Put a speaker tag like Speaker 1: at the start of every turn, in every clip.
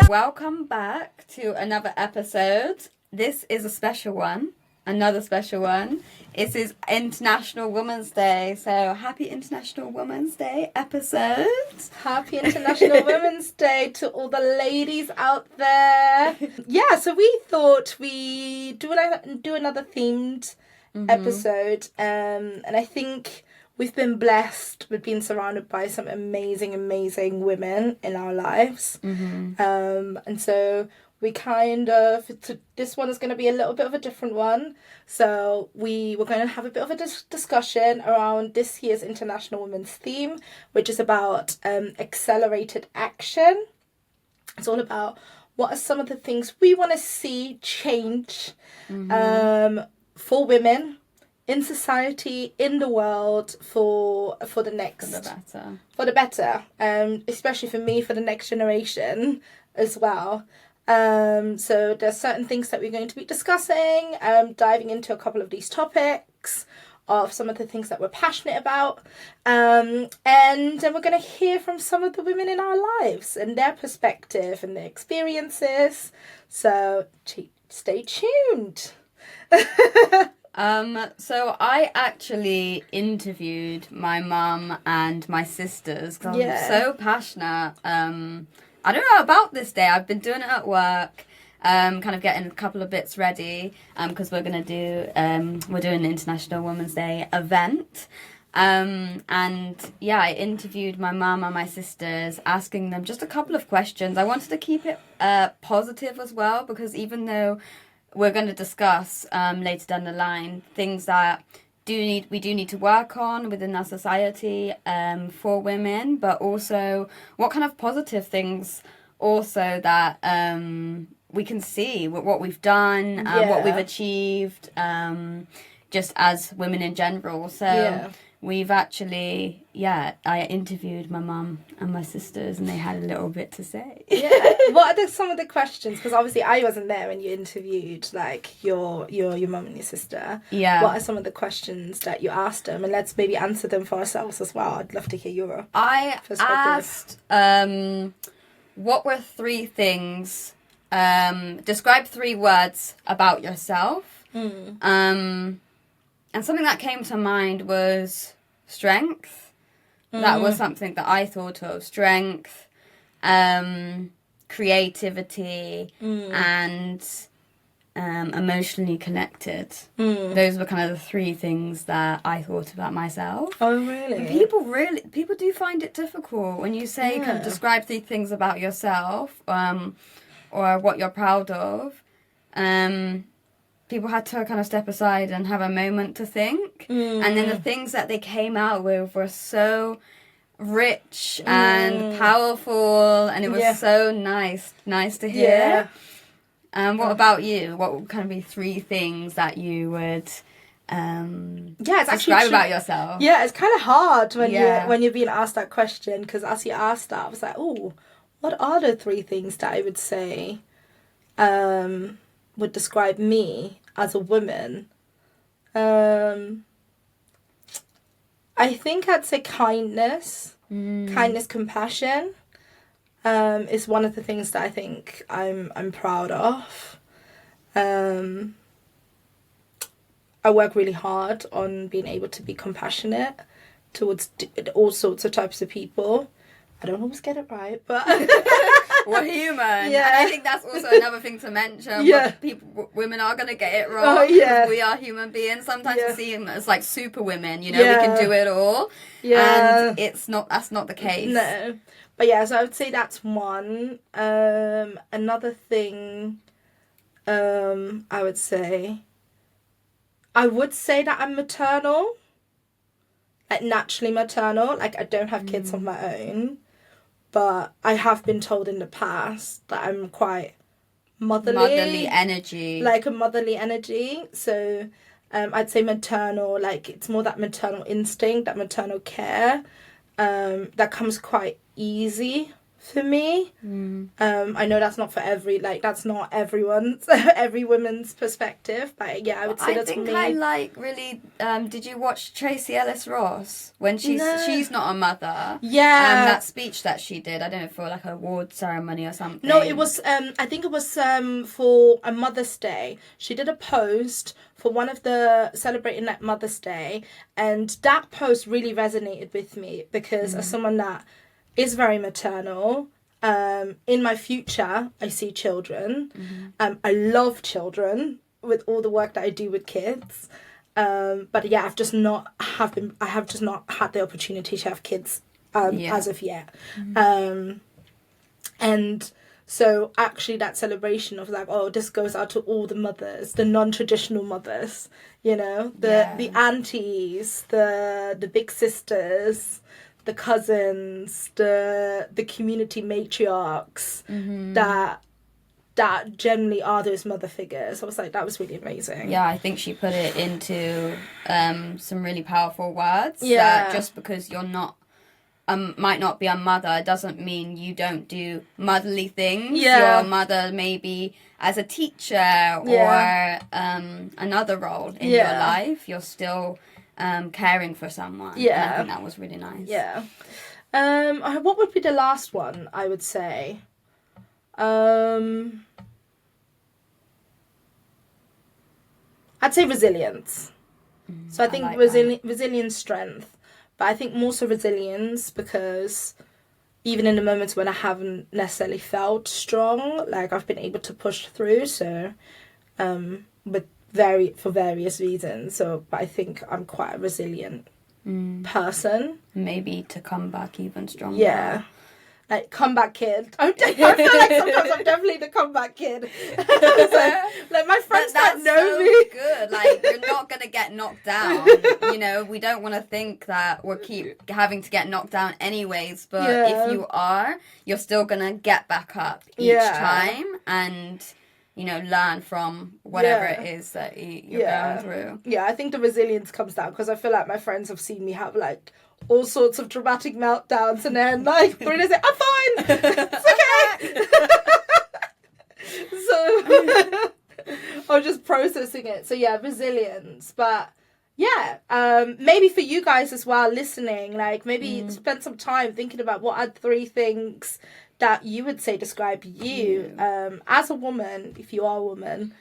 Speaker 1: Welcome back to another episode. This is a special one, another special one. It is International Women's Day, so happy International Women's Day episode.
Speaker 2: Happy International Women's Day to all the ladies out there. Yeah, so we thought we do another themed episode, and I think we've been blessed with being surrounded by some amazing women in our lives. And so we this one is going to be a little bit of a different one. So we're going to have a bit of a discussion around this year's International Women's theme, which is about accelerated action. It's all about what are some of the things we want to see change for women in society, in the world, for the next... For the better. Especially for me, for the next generation as well. So there's certain things that we're going to be discussing, diving into a couple of these topics of some of the things that we're passionate about. And then we're going to hear from some of the women in our lives and their perspective and their experiences. So stay tuned.
Speaker 1: So I actually interviewed my mum and my sisters because I'm so passionate. I don't know about this day. I've been doing it at work, kind of getting a couple of bits ready, because we're doing an International Women's Day event. And yeah, I interviewed my mum and my sisters, asking them just a couple of questions. I wanted to keep it positive as well, because even though we're going to discuss later down the line things that we do need to work on within our society for women, but also what kind of positive things also that we can see what we've done, what we've achieved, just as women in general. So we've actually, I interviewed my mum and my sisters, and they had a little bit to say.
Speaker 2: What are some of the questions? Because obviously I wasn't there when you interviewed like your mum and your sister.
Speaker 1: Yeah.
Speaker 2: What are some of the questions that you asked them? And let's maybe answer them for ourselves as well. I'd love to hear your perspective.
Speaker 1: Asked, what were 3 things? Describe 3 words about yourself. And something that came to mind was strength. That was something that I thought of. Strength, creativity, and emotionally connected. Those were kind of the 3 things that I thought about myself.
Speaker 2: Oh, really?
Speaker 1: People do find it difficult when you say, kind of describe 3 things about yourself, or what you're proud of. People had to kind of step aside and have a moment to think. And then the things that they came out with were so rich and powerful, and it was so nice to hear. What about you? What would kind of be 3 things that you would describe about yourself?
Speaker 2: Yeah, it's kind of hard when you're being asked that question, because as you asked that, I was like, oh, what are the 3 things that I would say would describe me as a woman? I think I'd say kindness. Kindness, compassion is one of the things that I think I'm proud of. I work really hard on being able to be compassionate towards all sorts of types of people. I don't always get it right, but
Speaker 1: we're human. Yeah. And I think that's also another thing to mention. Yeah. Women are going to get it wrong. Because we are human beings. Sometimes we see them as like super women, we can do it all. Yeah. And that's not the case.
Speaker 2: No. But so I would say that's one. Another thing I would say that I'm maternal. Like naturally maternal. Like I don't have kids of my own. But I have been told in the past that I'm quite motherly.
Speaker 1: Motherly energy.
Speaker 2: Like a motherly energy. So I'd say maternal, like it's more that maternal instinct, that maternal care that comes quite easy for me. I know that's not for that's not every woman's perspective, but yeah, I would say that's for me.
Speaker 1: I like really. Did you watch Tracy Ellis Ross when she's not a mother?
Speaker 2: Yeah,
Speaker 1: that speech that she did. I don't know, for like an award ceremony or something.
Speaker 2: No, it was. I think it was for a Mother's Day. She did a post for one of the celebrating that Mother's Day, and that post really resonated with me because as someone that is very maternal, in my future I see children. I love children with all the work that I do with kids. But yeah, I have just not had the opportunity to have kids as of yet. And so actually that celebration of like, oh, this goes out to all the mothers, the non-traditional mothers, you know, the aunties, the big sisters, the cousins, the community matriarchs that generally are those mother figures. I was like, that was really amazing.
Speaker 1: Yeah, I think she put it into some really powerful words.
Speaker 2: Yeah.
Speaker 1: That just because you're not might not be a mother doesn't mean you don't do motherly things.
Speaker 2: Yeah.
Speaker 1: Your mother maybe as a teacher or another role in your life, you're still caring for someone.
Speaker 2: Yeah.
Speaker 1: And I think that was really nice.
Speaker 2: Yeah. What would be the last one, I would say? I'd say resilience. So I think
Speaker 1: like
Speaker 2: resilience, strength. But I think more so resilience because even in the moments when I haven't necessarily felt strong, like I've been able to push through. So, for various reasons. So, but I think I'm quite a resilient person.
Speaker 1: Maybe to come back even stronger.
Speaker 2: Yeah. Like, comeback kid. I feel like sometimes I'm definitely the comeback kid. So, like, my friends that know me.
Speaker 1: Good. Like, you're not going to get knocked down. You know, we don't want to think that we'll keep having to get knocked down anyways. But if you are, you're still going to get back up each time and, you know, learn from whatever it is that you're going through.
Speaker 2: Yeah, I think the resilience comes down because I feel like my friends have seen me have, like, all sorts of dramatic meltdowns and then like Bruno's like, I'm fine, it's okay. So I'm just processing it. So yeah, resilience. But yeah, maybe for you guys as well listening, like maybe spend some time thinking about what are 3 things that you would say describe you as a woman, if you are a woman.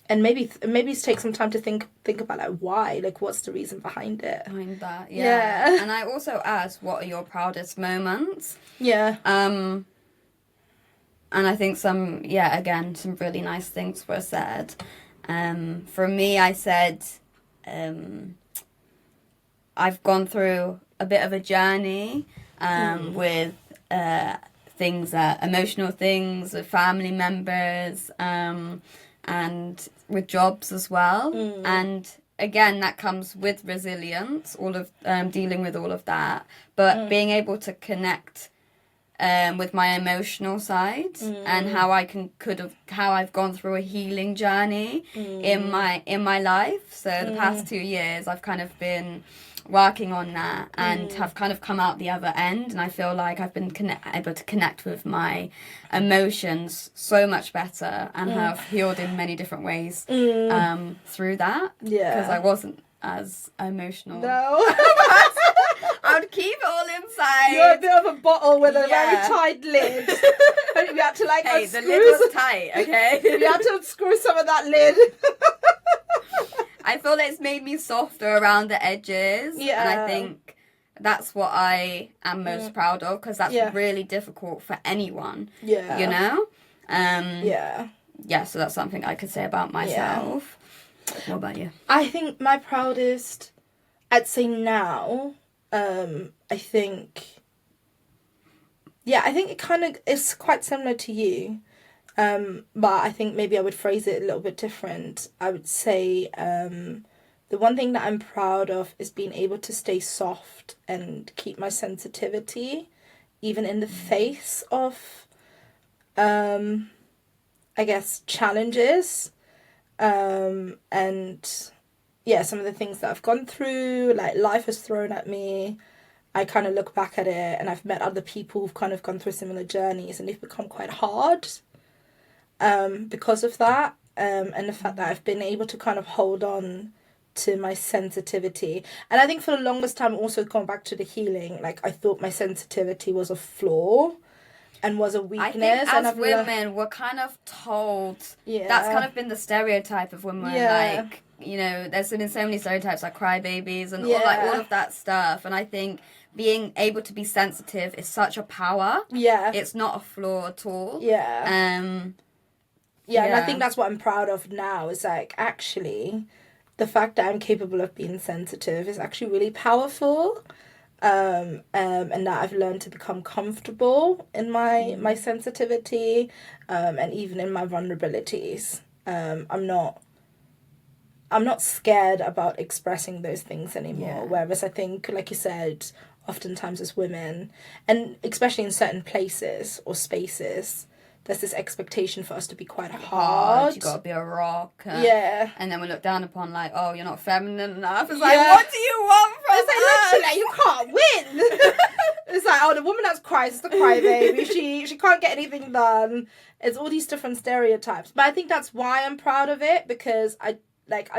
Speaker 2: And maybe take some time to think about like why, like what's the reason behind it.
Speaker 1: Behind that, yeah. And I also asked, what are your proudest moments?
Speaker 2: Yeah.
Speaker 1: And I think some really nice things were said. For me, I said, I've gone through a bit of a journey with emotional things with family members, and with jobs as well. And again, that comes with resilience, all of dealing with all of that, but being able to connect with my emotional side and how I've gone through a healing journey in my life. So the past 2 years I've kind of been working on that and have kind of come out the other end, and I feel like I've been able to connect with my emotions so much better and have healed in many different ways through that, because I wasn't as emotional.
Speaker 2: No.
Speaker 1: I would keep it all inside.
Speaker 2: You're a bit of a bottle with a very tight lid. We had to like
Speaker 1: the lid was tight, okay?
Speaker 2: We had to unscrew some of that lid.
Speaker 1: I feel it's made me softer around the edges. Yeah. And I think that's what I am most proud of, because that's really difficult for anyone. Yeah. You know? Yeah, so that's something I could say about myself. Yeah. What about you?
Speaker 2: I think my proudest, I'd say now, I think it kind of is quite similar to you. But I think maybe I would phrase it a little bit different. I would say the one thing that I'm proud of is being able to stay soft and keep my sensitivity even in the face of, I guess, challenges. And yeah, some of the things that I've gone through, like life has thrown at me. I kind of look back at it, and I've met other people who've kind of gone through similar journeys, and they've become quite hard because of that, and the fact that I've been able to kind of hold on to my sensitivity. And I think for the longest time, also going back to the healing, like I thought my sensitivity was a flaw and was a weakness.
Speaker 1: I think as women, we're kind of told, that's kind of been the stereotype of women, like, you know, there's been so many stereotypes like crybabies and all of that stuff. And I think being able to be sensitive is such a power.
Speaker 2: Yeah.
Speaker 1: It's not a flaw at all.
Speaker 2: Yeah. And I think that's what I'm proud of now, is like, actually, the fact that I'm capable of being sensitive is actually really powerful. And that I've learned to become comfortable in my sensitivity, and even in my vulnerabilities. I'm not scared about expressing those things anymore. Whereas I think, like you said, oftentimes as women, and especially in certain places or spaces, there's this expectation for us to be quite hard.
Speaker 1: You gotta be a rock.
Speaker 2: And
Speaker 1: then we look down upon, like, oh, you're not feminine enough. It's like, what do you want from us?
Speaker 2: It's like, literally, you can't win. It's like, oh, the woman that's cries is the crybaby. she can't get anything done. It's all these different stereotypes. But I think that's why I'm proud of it, because I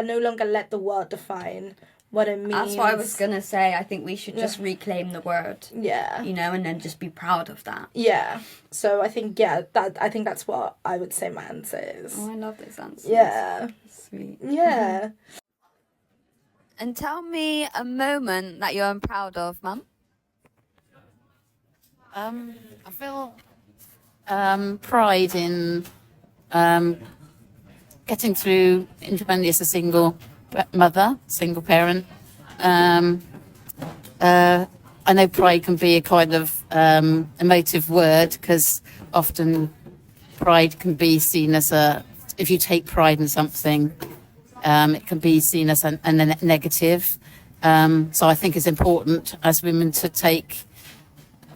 Speaker 2: no longer let the word define what it means.
Speaker 1: That's what I was gonna say. I think we should just reclaim the word.
Speaker 2: Yeah.
Speaker 1: You know, and then just be proud of that.
Speaker 2: Yeah. So I think that's what I would say my answer is.
Speaker 1: Oh, I love those answers.
Speaker 2: Yeah.
Speaker 1: Sweet.
Speaker 2: Yeah.
Speaker 1: And tell me a moment that you're proud of, Mum.
Speaker 3: I feel pride in getting through independently as a single mother, single parent. I know pride can be a kind of emotive word, because often pride can be seen as if you take pride in something, it can be seen as a negative. So I think it's important as women to take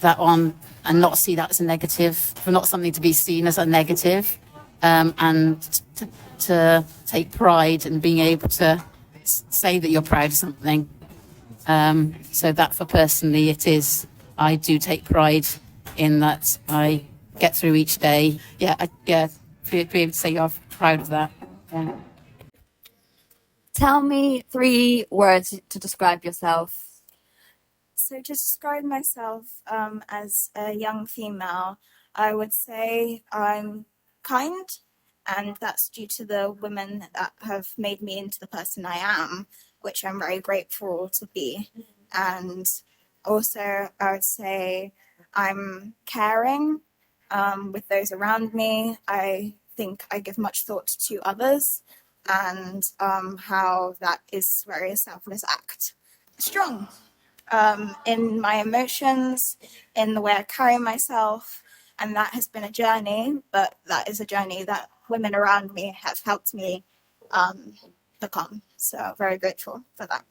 Speaker 3: that on and not see that as a negative, for not something to be seen as a negative, and to take pride in being able to say that you're proud of something. So that for personally, it is, I do take pride in that I get through each day. Be able to say you're proud of that. Yeah.
Speaker 1: Tell me 3 words to describe yourself.
Speaker 4: So to describe myself as a young female, I would say I'm kind, and that's due to the women that have made me into the person I am, which I'm very grateful to be. And also I would say I'm caring with those around me. I think I give much thought to others, and how that is very a selfless act. Strong in my emotions, in the way I carry myself, and that has been a journey, but that is a journey that women around me have helped me become. So very grateful for that.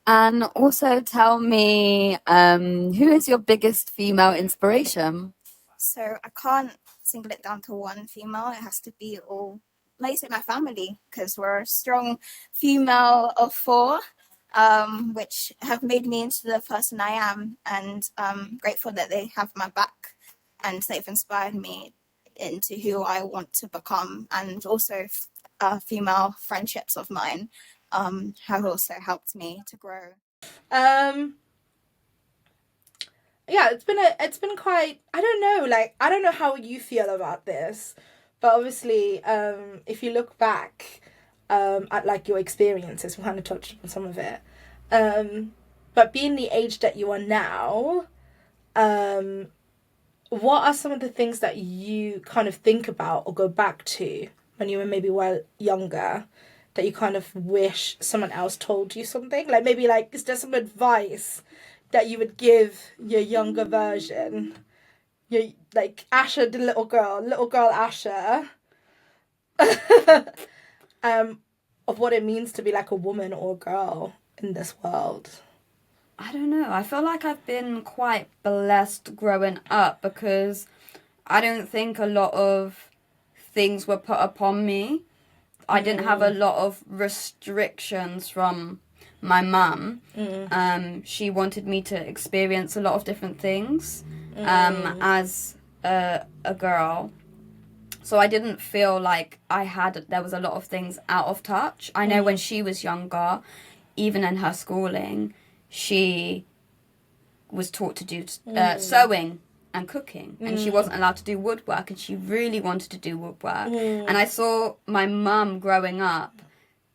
Speaker 1: And also tell me, who is your biggest female inspiration?
Speaker 4: So I can't single it down to one female. It has to be all, like say, my family, because we're a strong female of 4, which have made me into the person I am, and I'm grateful that they have my back and they've inspired me into who I want to become. And also female friendships of mine have also helped me to grow.
Speaker 2: It's been quite, I don't know how you feel about this, but obviously if you look back at like your experiences, we kind of touched on some of it, but being the age that you are now, what are some of the things that you kind of think about or go back to when you were maybe younger, that you kind of wish someone else told you something? Like maybe like, is there some advice that you would give your younger version? Your, like Asha, the little girl Asha, of what it means to be like a woman or a girl in this world.
Speaker 1: I don't know. I feel like I've been quite blessed growing up, because I don't think a lot of things were put upon me. I didn't have a lot of restrictions from my mum, she wanted me to experience a lot of different things as a girl. So I didn't feel like there was a lot of things out of touch. I know when she was younger, even in her schooling, she was taught to do sewing and cooking, and she wasn't allowed to do woodwork, and she really wanted to do woodwork. And I saw my mum growing up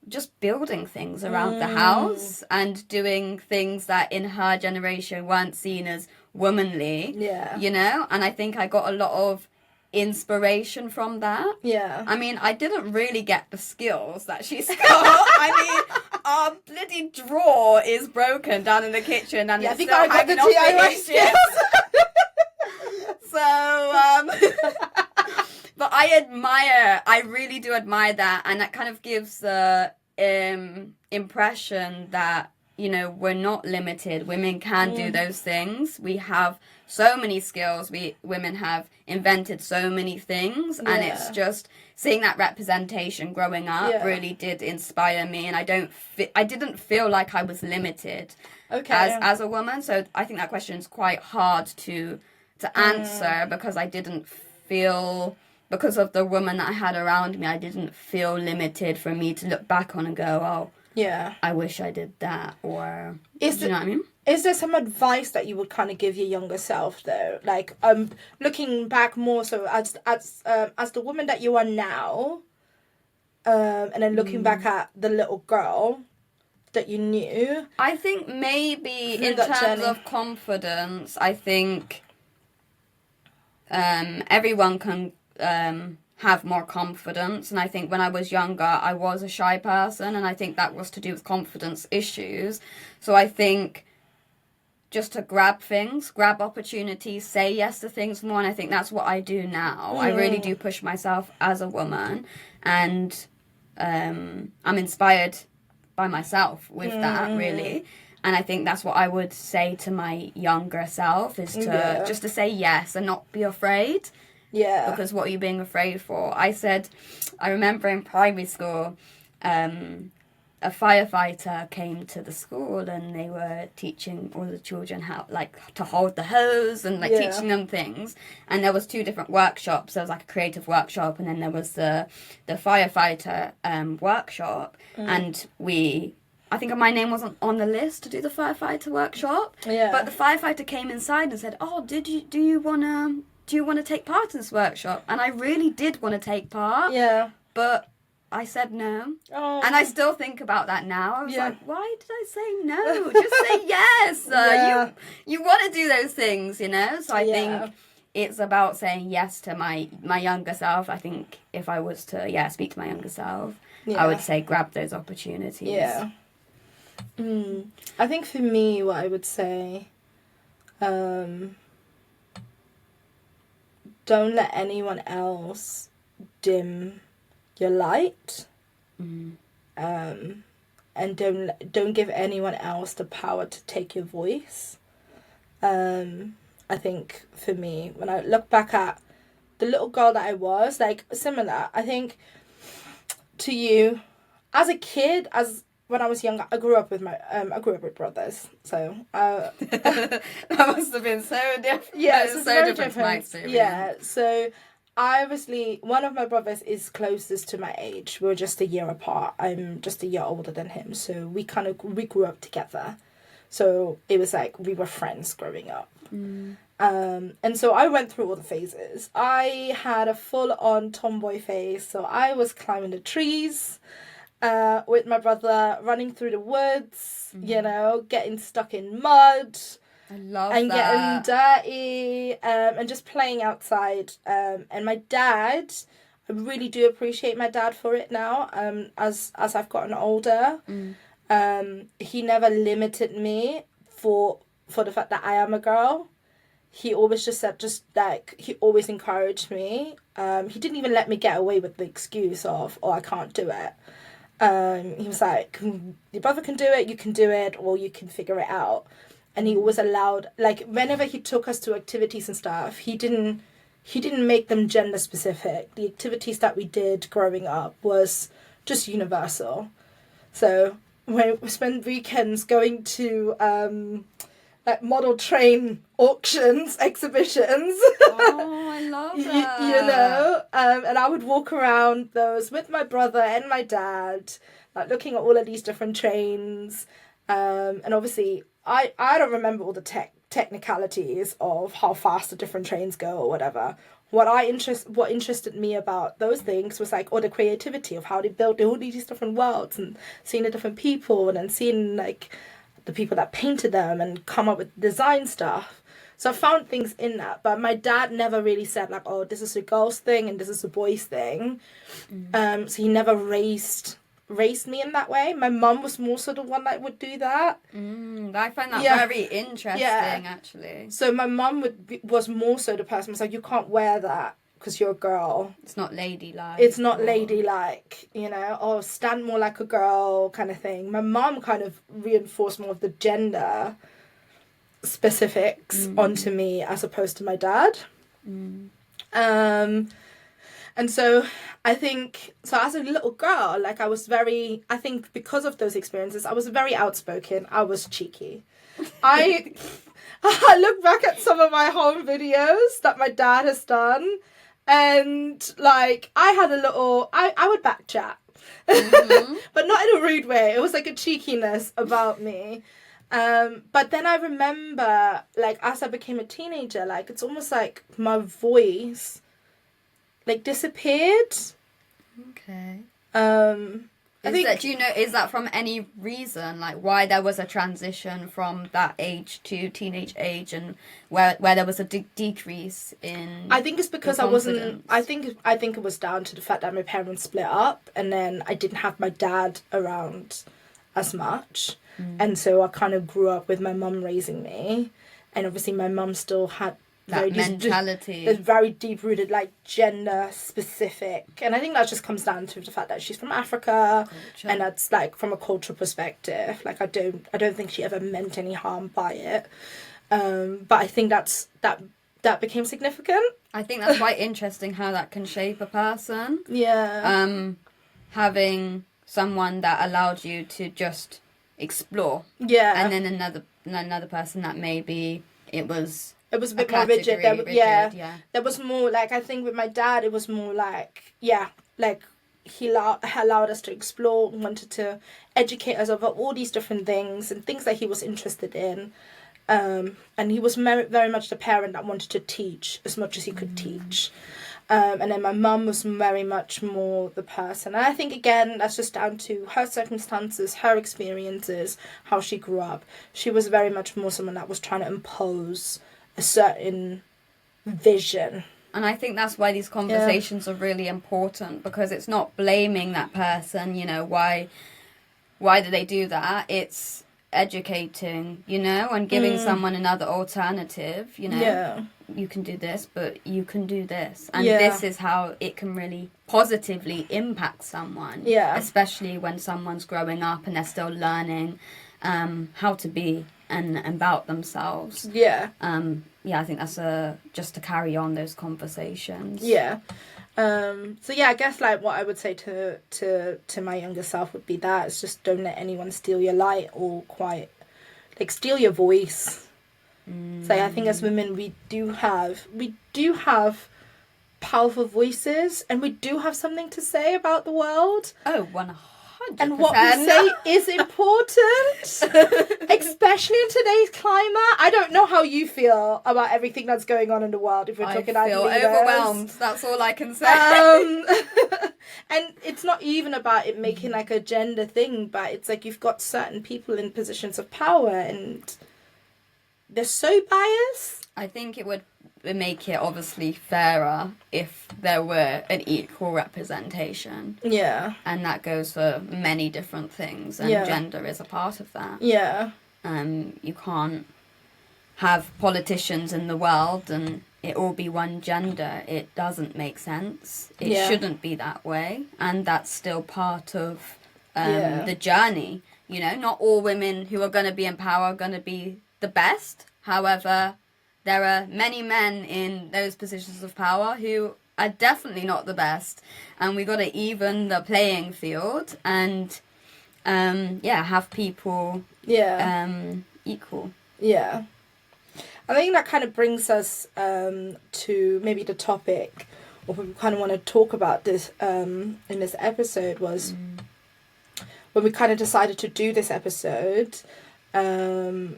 Speaker 1: just building things around the house and doing things that in her generation weren't seen as womanly, you know? And I think I got a lot of inspiration from that.
Speaker 2: Yeah.
Speaker 1: I mean, I didn't really get the skills that she's got. I mean, our bloody drawer is broken down in the kitchen and it's still hanging off the hinges. So, but I really do admire that, and that kind of gives the impression that, you know, we're not limited. Women can do those things. We have so many skills. Women have invented so many things, and it's just seeing that representation growing up really did inspire me. And I didn't feel like I was limited as a woman. So I think that question is quite hard to answer, because I didn't feel, because of the woman that I had around me, I didn't feel limited for me to look back on and go, oh, yeah, I wish I did that, or do you know what I mean?
Speaker 2: Is there some advice that you would kind of give your younger self, though? Like, looking back more so as the woman that you are now, and then looking back at the little girl that you knew.
Speaker 1: I think maybe in terms of confidence, I think everyone can have more confidence, and I think when I was younger I was a shy person, and I think that was to do with confidence issues. So I think just to grab opportunities, say yes to things more, and I think that's what I do now. I really do push myself as a woman, and I'm inspired by myself with that, really. And I think that's what I would say to my younger self, is to just to say yes and not be afraid. Yeah. Because what are you being afraid for? I remember in primary school, a firefighter came to the school, and they were teaching all the children how, like, to hold the hose and, like, teaching them things. And there was 2 different workshops. There was, like, a creative workshop, and then there was the firefighter workshop. And I think my name wasn't on the list to do the firefighter workshop. Yeah. But the firefighter came inside and said, "Oh, do you want to take part in this workshop?" And I really did want to take part. Yeah. But I said no. Oh. And I still think about that now. I was like, why did I say no? Just say yes. You want to do those things, you know? So I think it's about saying yes to my younger self. I think if I was to, speak to my younger self, I would say grab those opportunities. Yeah.
Speaker 2: I think for me, what I would say, don't let anyone else dim your light, and don't give anyone else the power to take your voice. I think for me, when I look back at the little girl that I was, like, similar, I think to you, as a kid, when I was younger, I grew up with brothers, so
Speaker 1: that must have been so different. Yeah, it's so different from my experience.
Speaker 2: Yeah, so obviously one of my brothers is closest to my age. We're just a year apart. I'm just a year older than him, so we grew up together. So it was like we were friends growing up. And so I went through all the phases. I had a full-on tomboy phase, so I was climbing the trees with my brother, running through the woods, you know, getting stuck in mud.
Speaker 1: I love
Speaker 2: and
Speaker 1: that.
Speaker 2: Getting dirty, and just playing outside. And my dad, I really do appreciate my dad for it now, as I've gotten older. He never limited me for the fact that I am a girl. He always just said, he always encouraged me. He didn't even let me get away with the excuse of, oh, I can't do it. He was like, your brother can do it, you can do it, or you can figure it out. And he always allowed, like, whenever he took us to activities and stuff, he didn't make them gender specific. The activities that we did growing up was just universal. So we spend weekends going to like model train auctions, exhibitions.
Speaker 1: Oh, I love that.
Speaker 2: You know, and I would walk around those with my brother and my dad, like looking at all of these different trains. And obviously, I don't remember all the technicalities of how fast the different trains go or whatever. What interested me about those things was like all the creativity of how they built all these different worlds and seeing the different people and then seeing like the people that painted them and come up with design stuff. So I found things in that, but my dad never really said like, oh, this is a girl's thing and this is a boy's thing. So he never raised me in that way. My mum was more so the one that would do that.
Speaker 1: I find that very interesting, actually.
Speaker 2: So my mum was more so the person who was like, you can't wear that because you're a girl.
Speaker 1: It's not ladylike.
Speaker 2: It's not ladylike, you know, or stand more like a girl kind of thing. My mum kind of reinforced more of the gender specifics onto me as opposed to my dad. And so I think, so as a little girl, like I think because of those experiences, I was very outspoken. I was cheeky. I look back at some of my home videos that my dad has done, and like I had a little, I would back chat, but not in a rude way. It was like a cheekiness about me. But then I remember, like, as I became a teenager, like, it's almost like my voice, like, disappeared.
Speaker 1: Okay.
Speaker 2: Is
Speaker 1: that from any reason, like why there was a transition from that age to teenage age, and where there was a decrease in?
Speaker 2: I think it's because I wasn't. I think it was down to the fact that my parents split up, and then I didn't have my dad around as much, and so I kind of grew up with my mum raising me, and obviously my mum still had
Speaker 1: that mentality.
Speaker 2: It's very deep rooted, like gender specific, and I think that just comes down to the fact that she's from Africa, and that's like from a cultural perspective. Like I don't think she ever meant any harm by it, but I think that became significant.
Speaker 1: I think that's quite interesting how that can shape a person.
Speaker 2: Yeah.
Speaker 1: Having someone that allowed you to just explore.
Speaker 2: Yeah.
Speaker 1: And then another person that maybe it was
Speaker 2: a bit more rigid. There was more, like, I think with my dad, it was more like, like he allowed us to explore, wanted to educate us about all these different things and things that he was interested in. And he was very much the parent that wanted to teach as much as he could teach. And then my mum was very much more the person. And I think, again, that's just down to her circumstances, her experiences, how she grew up. She was very much more someone that was trying to impose a certain vision.
Speaker 1: And I think that's why these conversations are really important, because it's not blaming that person, you know, why do they do that? It's educating, you know, and giving someone another alternative, you know. You can do this, but you can do this. And this is how it can really positively impact someone.
Speaker 2: Yeah.
Speaker 1: Especially when someone's growing up and they're still learning how to be and about themselves.
Speaker 2: Yeah.
Speaker 1: I think that's just to carry on those conversations.
Speaker 2: Yeah. So I guess like what I would say to my younger self would be that it's just don't let anyone steal your light or quite like steal your voice. So I think as women we do have powerful voices, and we do have something to say about the world.
Speaker 1: Oh, 100%.
Speaker 2: And what we say is important, especially in today's climate. I don't know how you feel about everything that's going on in the world. If we're talking about leaders.
Speaker 1: I feel overwhelmed. That's all I can say.
Speaker 2: And it's not even about it making like a gender thing, but it's like you've got certain people in positions of power, and they're so biased.
Speaker 1: I think it would make it obviously fairer if there were an equal representation.
Speaker 2: Yeah.
Speaker 1: And that goes for many different things, and gender is a part of that.
Speaker 2: Yeah.
Speaker 1: You can't have politicians in the world and it all be one gender. It doesn't make sense. It shouldn't be that way. And that's still part of the journey. You know, not all women who are going to be in power are going to be the best. However, there are many men in those positions of power who are definitely not the best. And we got to even the playing field. And have people equal.
Speaker 2: Yeah. I think that kind of brings us to maybe the topic, or what we kind of want to talk about this in this episode was when we kind of decided to do this episode. I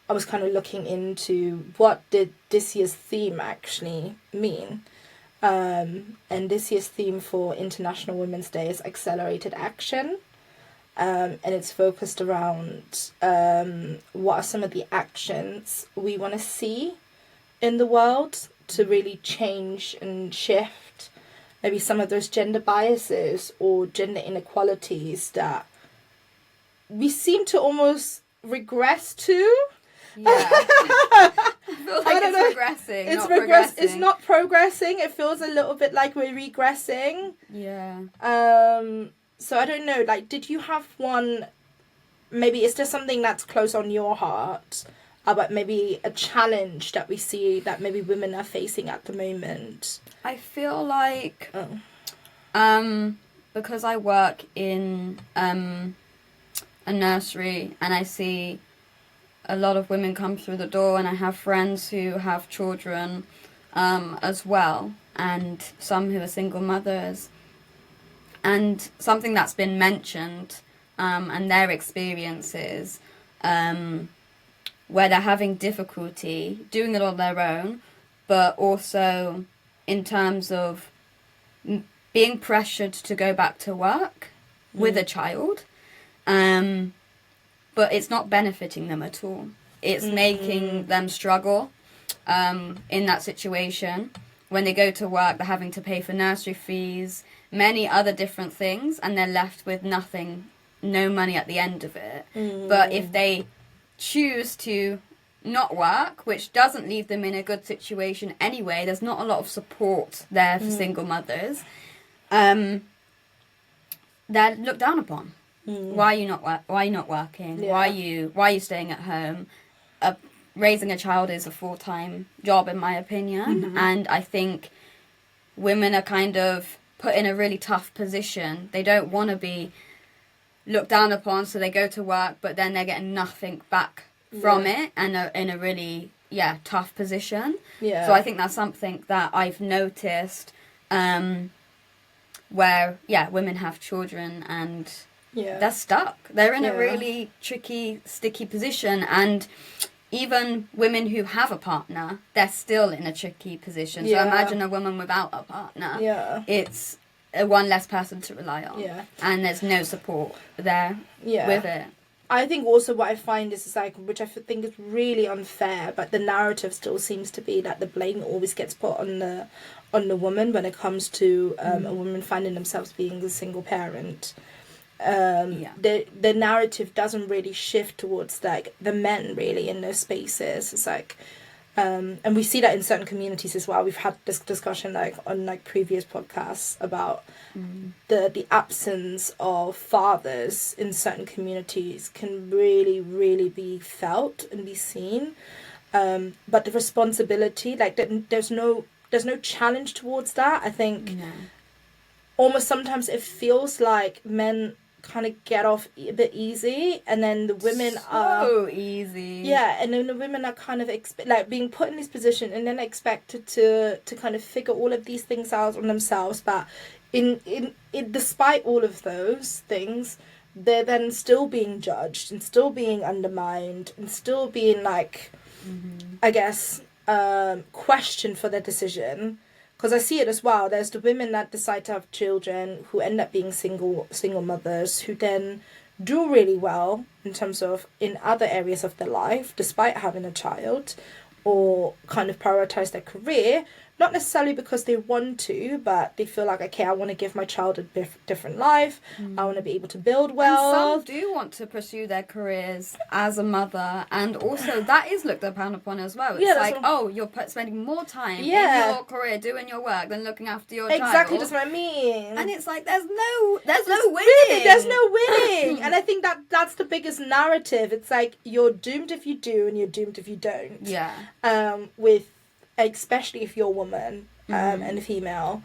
Speaker 2: was kind of looking into what did this year's theme actually mean. And this year's theme for International Women's Day is Accelerated Action. And it's focused around what are some of the actions we want to see in the world to really change and shift maybe some of those gender biases or gender inequalities that we seem to almost regress to.
Speaker 1: Yeah. I feel like it's regressing.
Speaker 2: It's not progressing. It feels a little bit like we're regressing.
Speaker 1: Yeah.
Speaker 2: So I don't know, like, did you have one, maybe is there something that's close on your heart about maybe a challenge that we see that maybe women are facing at the moment?
Speaker 1: I feel like, because I work in a nursery and I see a lot of women come through the door, and I have friends who have children as well, and some who are single mothers. And something that's been mentioned, and their experiences, where they're having difficulty doing it on their own, but also in terms of being pressured to go back to work with a child, but it's not benefiting them at all. It's making them struggle in that situation. When they go to work, they're having to pay for nursery fees, many other different things, and they're left with nothing, no money at the end of it. But if they choose to not work, which doesn't leave them in a good situation anyway, there's not a lot of support there for single mothers, they're looked down upon. Why are you not working?
Speaker 2: Yeah.
Speaker 1: Why are you staying at home? Raising a child is a full-time job, in my opinion, and I think women are kind of put in a really tough position. They don't want to be looked down upon, so they go to work, but then they're getting nothing back from it, and are in a really tough position.
Speaker 2: Yeah.
Speaker 1: So I think that's something that I've noticed, where women have children and they're stuck. They're in a really tricky, sticky position, and even women who have a partner, they're still in a tricky position. So imagine a woman without a partner.
Speaker 2: Yeah.
Speaker 1: It's one less person to rely on.
Speaker 2: Yeah.
Speaker 1: And there's no support there with it.
Speaker 2: I think also what I find is like, which I think is really unfair, but the narrative still seems to be that the blame always gets put on the woman when it comes to a woman finding themselves being a single parent. The narrative doesn't really shift towards like the men really in those spaces. It's like and we see that in certain communities as well. We've had this discussion like on like previous podcasts about the absence of fathers in certain communities can really, really be felt and be seen, but the responsibility, like there's no challenge towards that. I think almost sometimes it feels like men kind of get off a bit easy, and then the women
Speaker 1: so easy.
Speaker 2: And then the women are kind of like being put in this position and then expected to kind of figure all of these things out on themselves. But in despite all of those things, they're then still being judged and still being undermined and still being like I guess questioned for their decision. Because I see it as well. There's the women that decide to have children who end up being single mothers who then do really well in terms of in other areas of their life despite having a child, or kind of prioritize their career, not necessarily because they want to, but they feel like, okay, I want to give my child a different life. I want to be able to build well.
Speaker 1: And some do want to pursue their careers as a mother, and also that is looked upon as well. It's like, you're spending more time in your career doing your work than looking after your child.
Speaker 2: Exactly, that's what I mean.
Speaker 1: And it's like there's no winning.
Speaker 2: Really, there's no winning. And I think that's the biggest narrative. It's like you're doomed if you do, and you're doomed if you don't.
Speaker 1: Yeah.
Speaker 2: Especially if you're a woman and a female,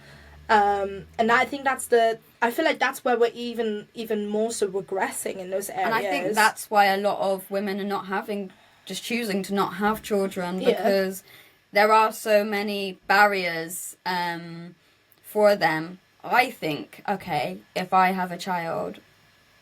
Speaker 2: and I think that's the I feel like that's where we're even more so regressing in those areas.
Speaker 1: And I think that's why a lot of women are just choosing to not have children, because there are so many barriers for them. I think, okay, if I have a child,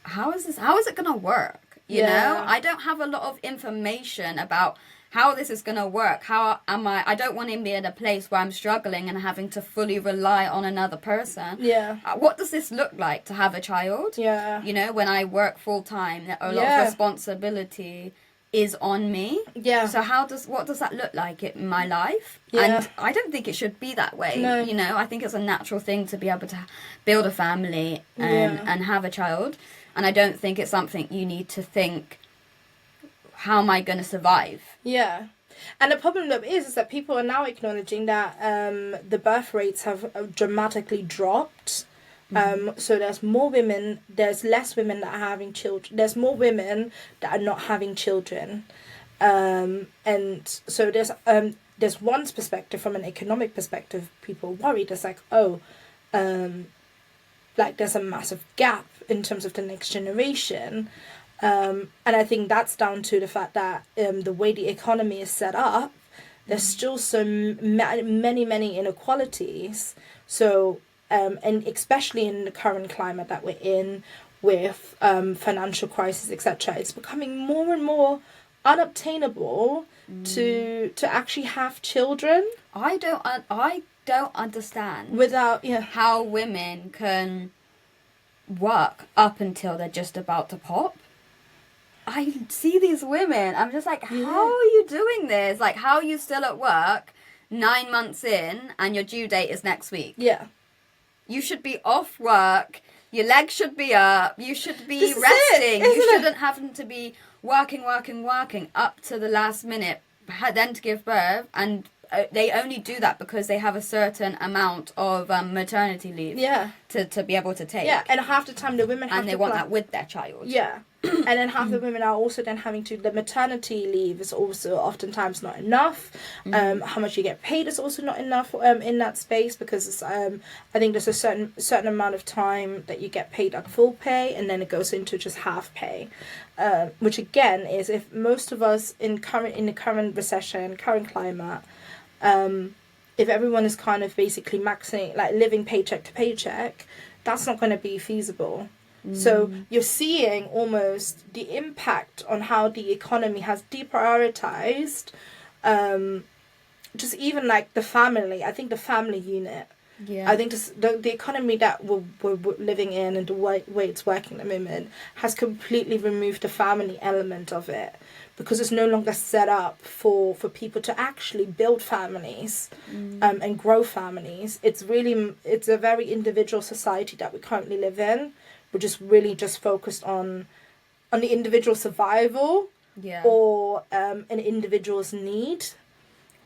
Speaker 1: how is it going to work? You know, I don't have a lot of information about how this is going to work. I don't want to be in a place where I'm struggling and having to fully rely on another person.
Speaker 2: Yeah.
Speaker 1: What does this look like to have a child?
Speaker 2: Yeah.
Speaker 1: You know, when I work full time, a lot of responsibility is on me.
Speaker 2: Yeah.
Speaker 1: So what does that look like in my life?
Speaker 2: Yeah.
Speaker 1: And I don't think it should be that way.
Speaker 2: No.
Speaker 1: You know, I think it's a natural thing to be able to build a family and have a child. And I don't think it's something you need to think, how am I going to survive?
Speaker 2: Yeah. And the problem is that people are now acknowledging that the birth rates have dramatically dropped. So there's less women that are having children. There's more women that are not having children. And so there's one perspective, from an economic perspective, people worry. There's like, there's a massive gap in terms of the next generation. And I think that's down to the fact that the way the economy is set up, there's still so many inequalities. So, and especially in the current climate that we're in, with financial crisis, etc., it's becoming more and more unobtainable to actually have children.
Speaker 1: I don't understand
Speaker 2: without
Speaker 1: how women can work up until they're just about to pop. I see these women, I'm just like, how are you doing this? Like, how are you still at work 9 months in and your due date is next week?
Speaker 2: Yeah.
Speaker 1: You should be off work, your legs should be up, you should be resting. You shouldn't have to be working up to the last minute, then to give birth. And they only do that because they have a certain amount of maternity leave to be able to take.
Speaker 2: Yeah, and half the time the women have
Speaker 1: they want that with their child.
Speaker 2: Yeah. And then half the women are also then having to, the maternity leave is also oftentimes not enough. How much you get paid is also not enough in that space, because it's, I think there's a certain amount of time that you get paid like full pay, and then it goes into just half pay. Which again is, if most of us in the current recession, current climate, if everyone is kind of basically maxing, like living paycheck to paycheck, that's not going to be feasible. So you're seeing almost the impact on how the economy has deprioritized, just even like the family. I think the family unit. Yeah. I think the economy that we're living in and the way it's working at the moment has completely removed the family element of it, because it's no longer set up for people to actually build families and grow families. It's a very individual society that we currently live in. We're just really just focused on the individual survival, or an individual's need,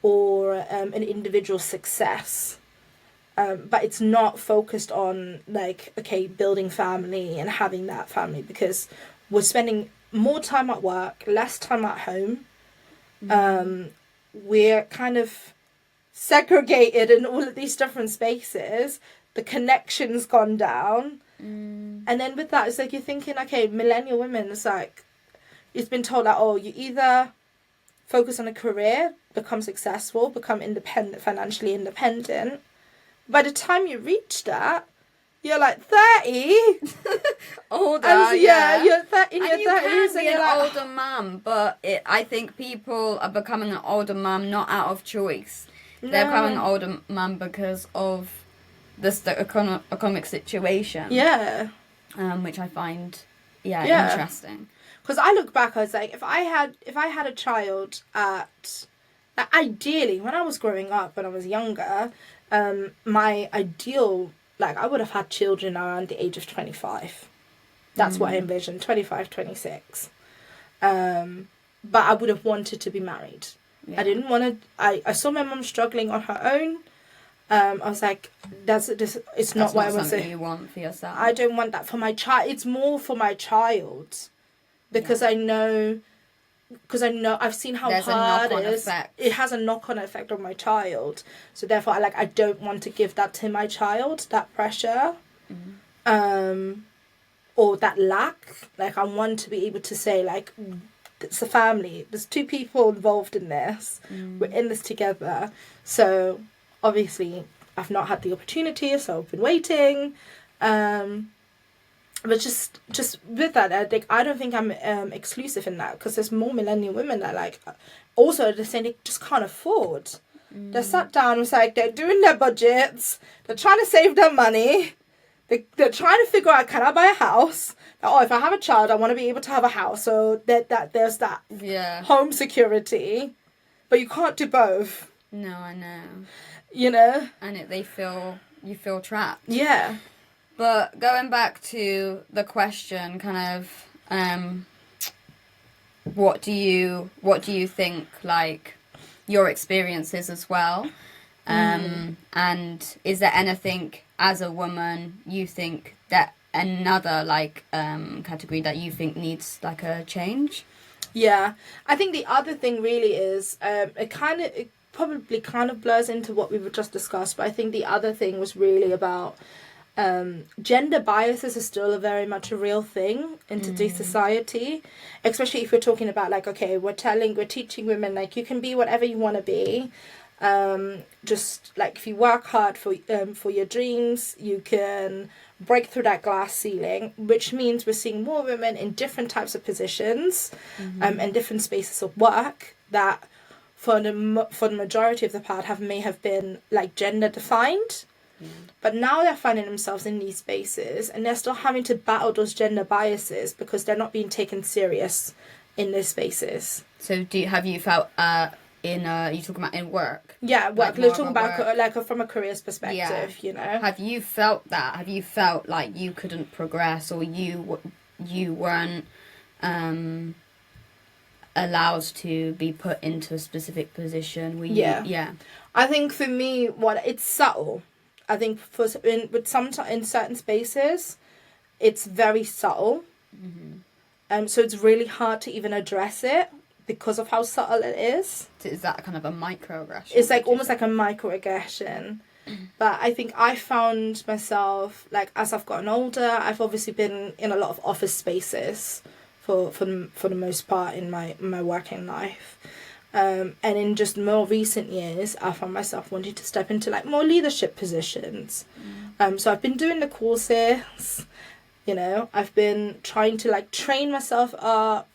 Speaker 2: or an individual success. But it's not focused on, like, okay, building family and having that family, because we're spending more time at work, less time at home. We're kind of segregated in all of these different spaces. The connection's gone down. And then with that, it's like you're thinking, okay, millennial women, it's like, it's been told that, you either focus on a career, become successful, become independent, financially independent. By the time you reach that, you're like 30.
Speaker 1: Older,
Speaker 2: you're in your 30s.
Speaker 1: You can be an older mum, but I think people are becoming an older mum not out of choice. No. They're becoming an older mum because of the economic situation. Yeah. Which I find, interesting.
Speaker 2: Because I look back, I was like, if I had a child ideally, when I was growing up, when I was younger, my ideal, like, I would have had children around the age of 25. That's what I envisioned, 25, 26. But I would have wanted to be married. Yeah. I didn't want to, I saw my mum struggling on her own. I was like, it's not what I want to say.
Speaker 1: You want for yourself.
Speaker 2: I don't want that for my child. It's more for my child, because I know I've seen how hard it is. It has a knock-on effect on my child. So therefore, I don't want to give that to my child, that pressure. or that lack. Like, I want to be able to say, like, it's a family. There's two people involved in this. We're in this together. So, obviously, I've not had the opportunity, so I've been waiting. But just with that, I don't think I'm exclusive in that, because there's more millennial women that, like, also they're saying they just can't afford. They're sat down, it's like they're doing their budgets, they're trying to save their money, they're trying to figure out, can I buy a house? Oh, if I have a child, I want to be able to have a house, so that there's that home security, but you can't do both.
Speaker 1: No, I know.
Speaker 2: You know,
Speaker 1: and you feel trapped.
Speaker 2: Yeah.
Speaker 1: But going back to the question, kind of, what do you think, like, your experiences as well? And is there anything as a woman you think that another, like, category that you think needs, like, a change?
Speaker 2: Yeah, I think the other thing really is it probably kind of blurs into what we were just discussed, but I think the other thing was really about gender biases is still a very much a real thing in today's society, especially if we're talking about, like, okay, we're teaching women, like, you can be whatever you want to be. Just like, if you work hard for your dreams, you can break through that glass ceiling, which means we're seeing more women in different types of positions and different spaces of work that for the majority of the part may have been, like, gender defined. But now they're finding themselves in these spaces, and they're still having to battle those gender biases because they're not being taken serious in those spaces.
Speaker 1: So have you felt you talking about in work?
Speaker 2: Yeah, work. We're talking about like from a careers perspective, you know.
Speaker 1: Have you felt that? Have you felt like you couldn't progress, or you weren't allowed to be put into a specific position? Yeah.
Speaker 2: I think for me, it's subtle. I think in certain spaces, it's very subtle. So it's really hard to even address it because of how subtle it is.
Speaker 1: So is that kind of a microaggression?
Speaker 2: It's like almost like a microaggression. But I think I found myself, like, as I've gotten older, I've obviously been in a lot of office spaces for the most part in my working life. And in just more recent years, I found myself wanting to step into, like, more leadership positions. So I've been doing the courses, you know, I've been trying to, like, train myself up,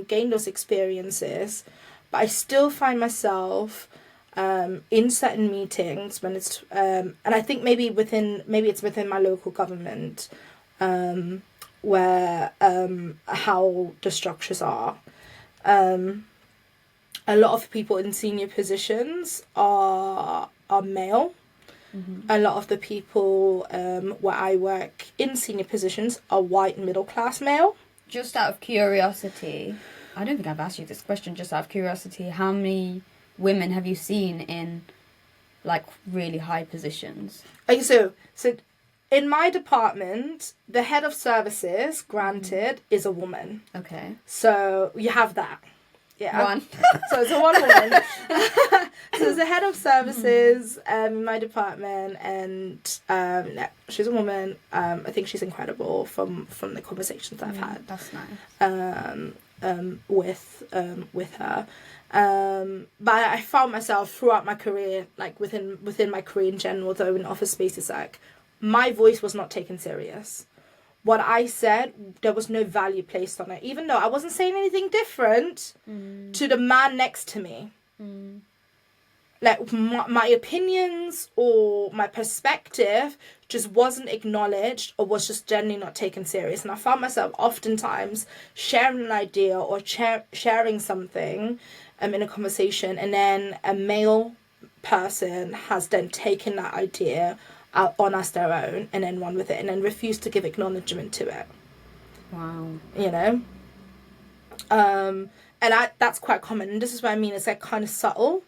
Speaker 2: gain those experiences, but I still find myself in certain meetings when it's, and I think maybe it's within my local government, where how the structures are. A lot of people in senior positions are male. A lot of the people where I work in senior positions are white middle class male.
Speaker 1: Just out of curiosity, I don't think I've asked you this question, just out of curiosity, how many women have you seen in, like, really high positions?
Speaker 2: Okay, so in my department, the head of services, granted, is a woman.
Speaker 1: Okay.
Speaker 2: So you have that. Yeah.
Speaker 1: One.
Speaker 2: So it's a one woman. So there's a head of services in my department, and she's a woman. I think she's incredible from the conversations that I've had.
Speaker 1: That's nice.
Speaker 2: With her. But I found myself throughout my career, like within my career in general, though in office spaces, like, my voice was not taken serious. What I said, there was no value placed on it, even though I wasn't saying anything different to the man next to me. Like, my opinions or my perspective just wasn't acknowledged, or was just generally not taken serious. And I found myself oftentimes sharing an idea or sharing something in a conversation, and then a male person has then taken that idea on as their own and then run with it and then refuse to give acknowledgement to it.
Speaker 1: Wow.
Speaker 2: You know? And that's quite common. And this is what I mean. It's, like, kind of subtle,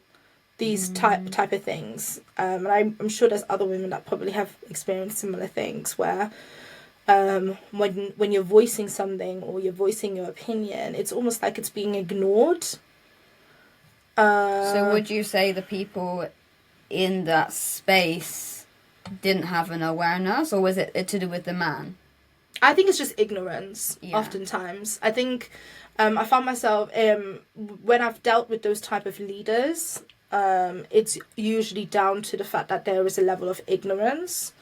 Speaker 2: these type of things. And I'm sure there's other women that probably have experienced similar things where when you're voicing something or you're voicing your opinion, it's almost like it's being ignored.
Speaker 1: So would you say the people in that space didn't have an awareness, or was it to do with the man?
Speaker 2: I think it's just ignorance, oftentimes. I think I found myself, when I've dealt with those type of leaders, it's usually down to the fact that there is a level of ignorance,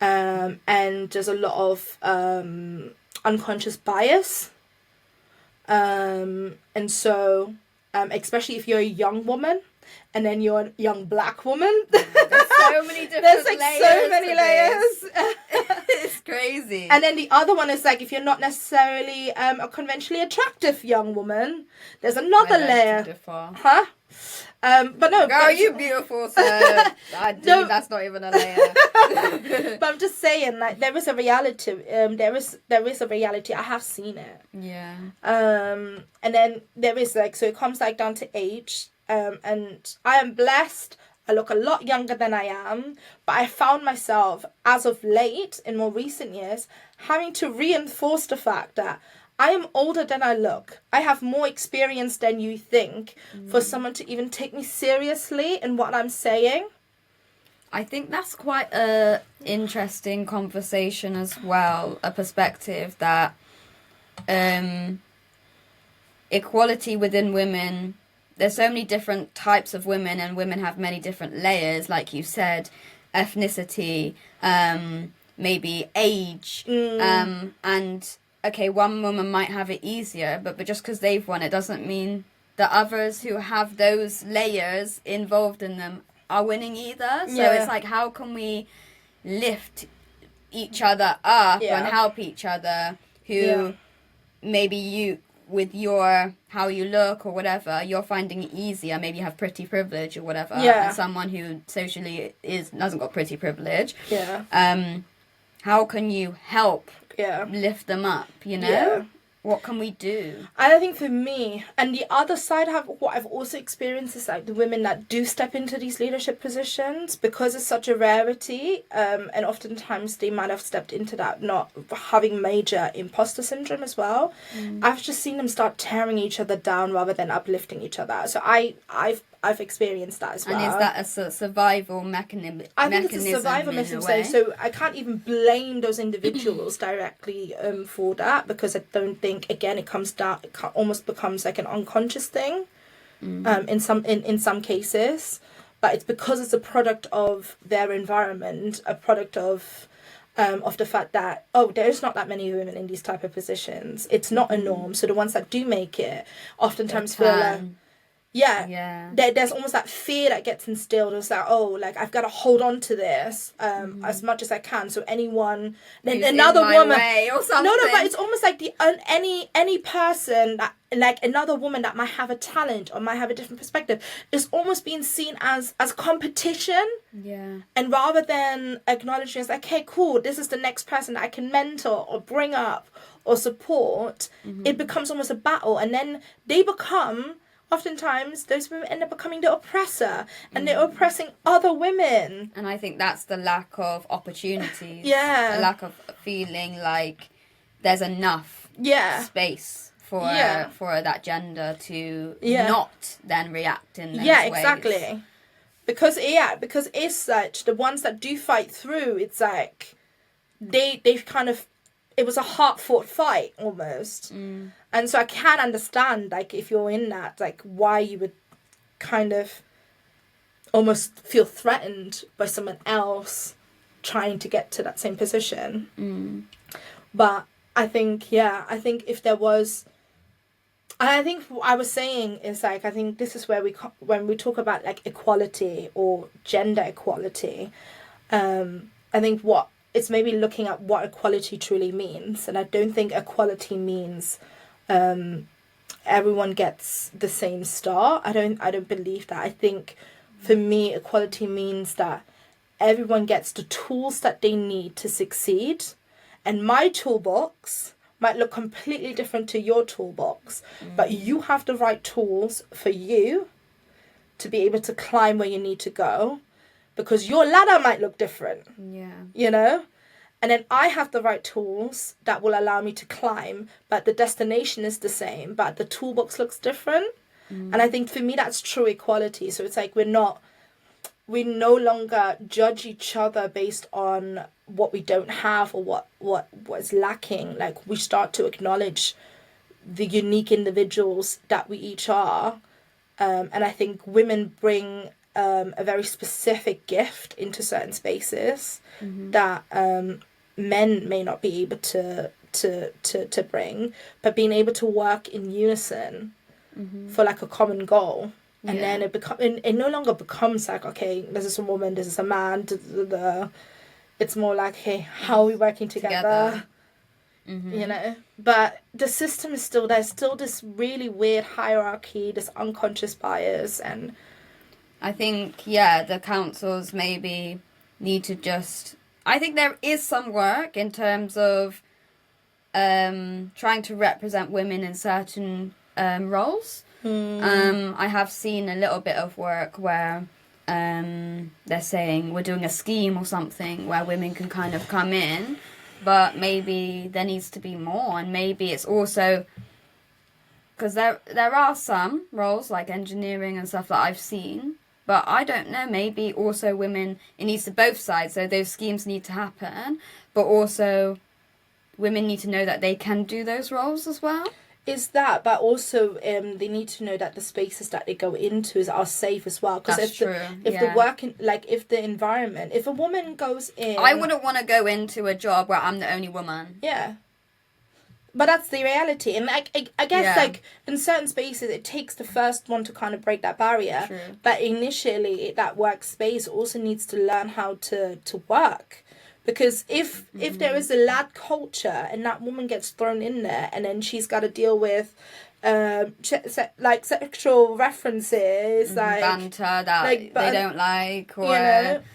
Speaker 2: and there's a lot of unconscious bias. And so, especially if you're a young woman, and then you're a young black woman.
Speaker 1: There's so many different layers.
Speaker 2: So many layers.
Speaker 1: It's crazy.
Speaker 2: And then the other one is like, if you're not necessarily a conventionally attractive young woman, there's another layer. Huh? But no.
Speaker 1: Girl, you beautiful, so that's not even a layer.
Speaker 2: But I'm just saying, like, there is a reality. There is a reality. I have seen it.
Speaker 1: Yeah.
Speaker 2: And then there is like, so it comes like down to age. And I am blessed. I look a lot younger than I am, but I found myself, as of late, in more recent years, having to reinforce the fact that I am older than I look. I have more experience than you think for someone to even take me seriously in what I'm saying.
Speaker 1: I think that's quite a interesting conversation as well, a perspective that equality within women, there's so many different types of women, and women have many different layers, like you said, ethnicity, maybe age, and okay, one woman might have it easier, but just because they've won, it doesn't mean the others who have those layers involved in them are winning either. So it's like, how can we lift each other up and help each other who maybe you, with your how you look or whatever, you're finding it easier. Maybe you have pretty privilege or whatever, and someone who socially hasn't got pretty privilege. How can you help lift them up? You know, what can we do?
Speaker 2: I think for me, and the other side of what I've also experienced is like the women that do step into these leadership positions, because it's such a rarity, and oftentimes they might have stepped into that not having major imposter syndrome as well. I've just seen them start tearing each other down rather than uplifting each other. So I've experienced that as well.
Speaker 1: And is that a survival mechanism?
Speaker 2: I think it's a survival mechanism. So I can't even blame those individuals directly for that, because I don't think, again, it comes down. It almost becomes like an unconscious thing, in some cases, but it's because it's a product of their environment, a product of the fact that there's not that many women in these type of positions. It's not a norm. So the ones that do make it oftentimes feel like. There's almost that fear that gets instilled. It's like, I've got to hold on to this as much as I can. So anyone, then another woman,
Speaker 1: or something.
Speaker 2: No, but it's almost like any person that, like, another woman that might have a talent or might have a different perspective, is almost being seen as competition.
Speaker 1: Yeah.
Speaker 2: And rather than acknowledging, it's like, okay, cool, this is the next person that I can mentor or bring up or support. It becomes almost a battle, and then they become. Oftentimes, those women end up becoming the oppressor, and they're oppressing other women.
Speaker 1: And I think that's the lack of opportunities.
Speaker 2: Yeah.
Speaker 1: The lack of feeling like there's enough space for that gender to not then react in those ways.
Speaker 2: Yeah, exactly. Because it's such, the ones that do fight through, it's like, they've kind of, it was a hard-fought fight, almost. And so I can understand, like, if you're in that, like, why you would kind of almost feel threatened by someone else trying to get to that same position. But I think if there was... I think what I was saying is, like, I think this is where when we talk about, like, equality or gender equality, I think it's maybe looking at what equality truly means. And I don't think equality means everyone gets the same star. I don't believe that. I think for me, equality means that everyone gets the tools that they need to succeed. And my toolbox might look completely different to your toolbox, but you have the right tools for you to be able to climb where you need to go, because your ladder might look different. You know? And then I have the right tools that will allow me to climb, but the destination is the same, but the toolbox looks different. And I think for me, that's true equality. So it's like we're not we no longer judge each other based on what we don't have or what is lacking. Like, we start to acknowledge the unique individuals that we each are. And I think women bring a very specific gift into certain spaces that men may not be able to bring, but being able to work in unison for like a common goal. And then it no longer becomes like, okay, this is a woman, this is a man. It's more like, hey, how are we working together? You know, but the system is still there's still this really weird hierarchy, this unconscious bias, and
Speaker 1: I think the councils maybe need to just. I think there is some work in terms of trying to represent women in certain roles. I have seen a little bit of work where they're saying we're doing a scheme or something where women can kind of come in. But maybe there needs to be more, and maybe it's also because there are some roles like engineering and stuff that I've seen, but I don't know. Maybe also women. It needs to both sides. So those schemes need to happen, but also women need to know that they can do those roles as well.
Speaker 2: Is that, but also they need to know that the spaces that they go into are safe as well. Because if the work, if the environment, if a woman goes in,
Speaker 1: I wouldn't want to go into a job where I'm the only woman.
Speaker 2: Yeah, but that's the reality, and I guess like in certain spaces, it takes the first one to kind of break that barrier.
Speaker 1: True.
Speaker 2: But initially, that workspace also needs to learn how to work. Because if there is a lad culture and that woman gets thrown in there and then she's got to deal with like sexual references, like
Speaker 1: banter that they don't like, or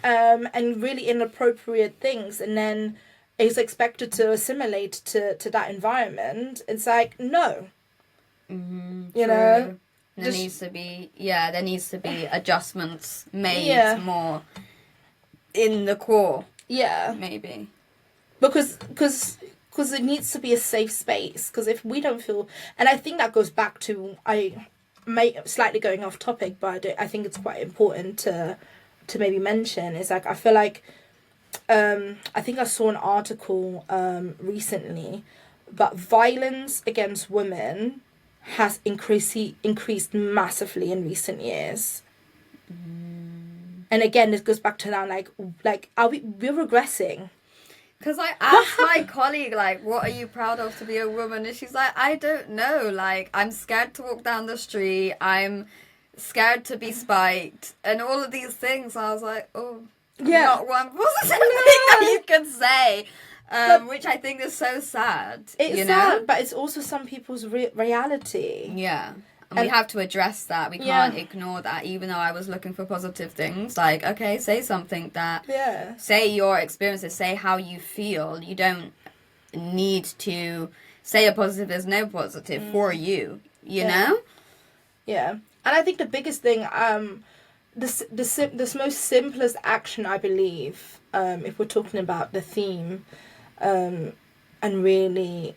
Speaker 2: and really inappropriate things, and then is expected to assimilate to that environment, it's like no. You know,
Speaker 1: there needs to be adjustments made more in the core.
Speaker 2: Yeah,
Speaker 1: maybe
Speaker 2: because it needs to be a safe space. Because if we don't feel, and I think that goes back to, I may slightly going off topic, but I think it's quite important to maybe mention is like I feel like I think I saw an article recently, but violence against women has increased massively in recent years. And again, this goes back to that, like, we're regressing?
Speaker 1: Because I asked my colleague, like, what are you proud of to be a woman? And she's like, I don't know. Like, I'm scared to walk down the street. I'm scared to be spiked. And all of these things. I was like, not one positive thing that you can say. Which I think is so sad.
Speaker 2: It's sad, but it's also some people's reality.
Speaker 1: Yeah. And we have to address that. We can't ignore that, even though I was looking for positive things. Like, okay, say something that...
Speaker 2: Yeah.
Speaker 1: Say your experiences. Say how you feel. You don't need to say a positive. There's no positive for you. You know? Yeah.
Speaker 2: And I think the biggest thing... the most simplest action, I believe, if we're talking about the theme, and really...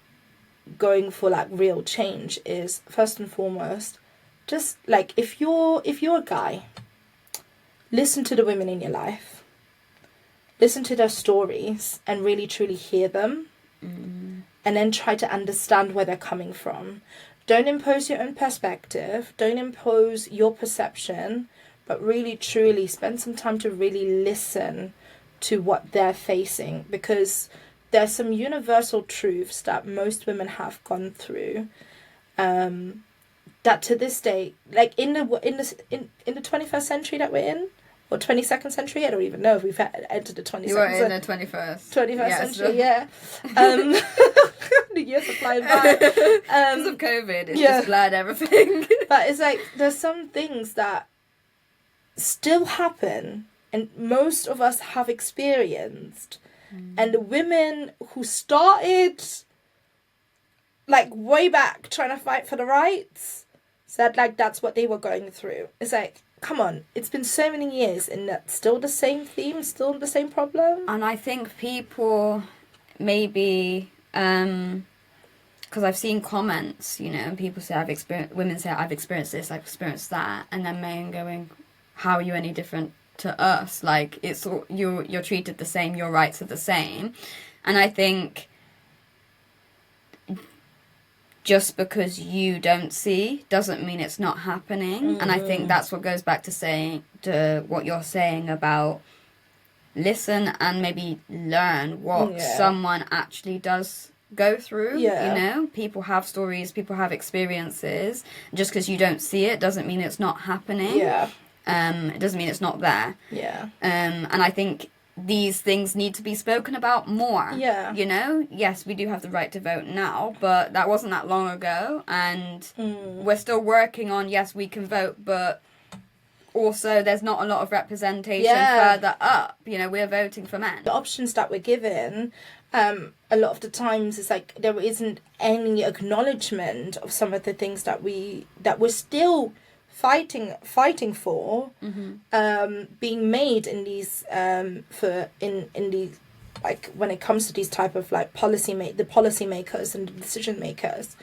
Speaker 2: going for like real change is first and foremost just like if you're a guy, listen to the women in your life, listen to their stories and really truly hear them, and then try to understand where they're coming from. Don't impose your own perspective, don't impose your perception, but really truly spend some time to really listen to what they're facing, because there's some universal truths that most women have gone through, that to this day, like in the 21st century that we're in, or 22nd century, I don't even know if we've entered the 22nd.
Speaker 1: You were in the 21st.
Speaker 2: 21st century, yeah. The years are flying by.
Speaker 1: Because of COVID, it's just blurred everything.
Speaker 2: But it's like, there's some things that still happen, and most of us have experienced. And the women who started, like, way back trying to fight for the rights, said, like, that's what they were going through. It's like, come on, it's been so many years, and that's still the same theme, still the same problem.
Speaker 1: And I think people maybe, because I've seen comments, you know, and people say, women say, I've experienced this, I've experienced that, and then men going, how are you any different to us. Like, it's you're treated the same, your rights are the same. And I think just because you don't see doesn't mean it's not happening. And I think that's what goes back to what you're saying about listen and maybe learn what someone actually does go through. You know, people have stories, people have experiences. Just because you don't see it doesn't mean it's not happening. It doesn't mean it's not there. And I think these things need to be spoken about more. You know, yes, we do have the right to vote now, but that wasn't that long ago, and we're still working on, yes, we can vote, but also there's not a lot of representation further up. You know, we're voting for men.
Speaker 2: The options that we're given, a lot of the times it's like there isn't any acknowledgement of some of the things that we're still fighting for, being made in these in these, like, when it comes to these type of like the policymakers and the decision makers.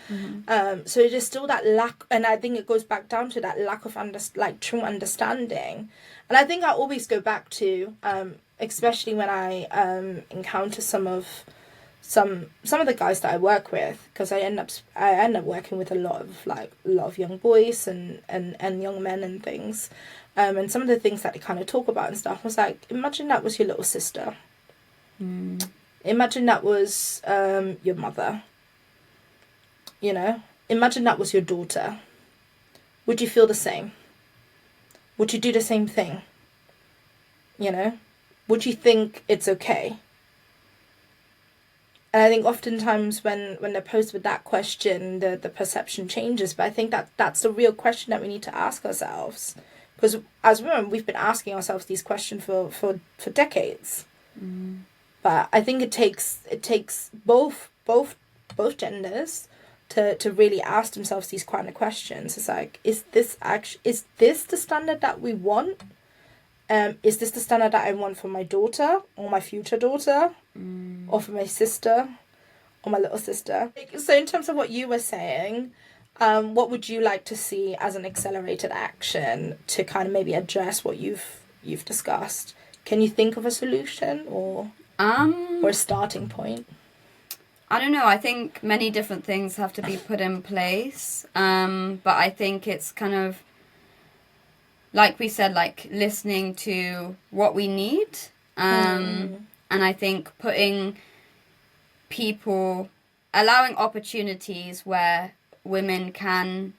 Speaker 2: So there's still that lack, and I think it goes back down to that lack of true understanding. And I think I always go back to, especially when I encounter some of the guys that I work with, because I end up working with a lot of young boys and young men and things, and some of the things that they kind of talk about and stuff was like, imagine that was your little sister. Imagine that was your mother. You know, imagine that was your daughter. Would you feel the same? Would you do the same thing? You know, would you think it's okay? And I think oftentimes when they're posed with that question, the perception changes. But I think that's the real question that we need to ask ourselves. Because as women, we've been asking ourselves these questions for decades. But I think it takes both genders to really ask themselves these kind of questions. It's like, is this the standard that we want? Is this the standard that I want for my daughter or my future daughter, or for my sister or my little sister? So in terms of what you were saying, what would you like to see as an accelerated action to kind of maybe address what you've discussed? Can you think of a solution or a starting point?
Speaker 1: I don't know. I think many different things have to be put in place. But I think it's kind of, like we said, like listening to what we need. And I think allowing opportunities where women can